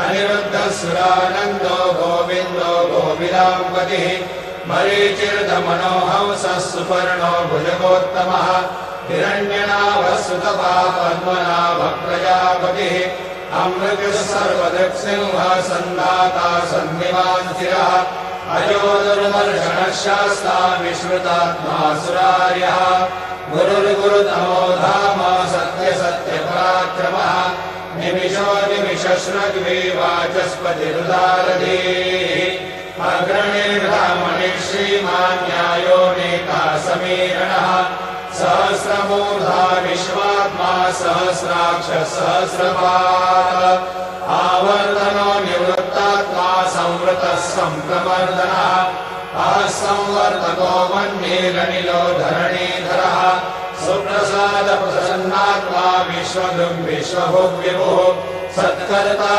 अनिरुद्धसुरानन्दो गोविन्दो गोविलाम्पतिः मरीचिर्दमनोहंसः सुपर्णो भुजगोत्तमः हिरण्यनाभः सुतपः पद्मनाभः प्रजापतिः अमृतः सर्वदक्षिंहः सन्दाता सन्निवान्तिरः अजोदुर्मर्षणः शास्ता विश्रुतात्मा सुरार्यः गुरुर्गुरुतमो धाम सत्यसत्यपराक्रमः निमिषो निमिषश्रुग्विवाचस्पतिरुदारधीः अग्रणिर्ब्राह्मणिः श्रीमान् न्यायो नेता समीरणः सहस्रमूर्धा विश्वात्मा सहस्राक्षः सहस्रपात् आवर्तनो निवृत्तात्मा संवृतः सम्प्रमर्दनः संवर्तको मन्येरनिलो धरणीधरः सुप्रसादप्रसन्नात्मा विश्वभुग्विभुः सत्कर्ता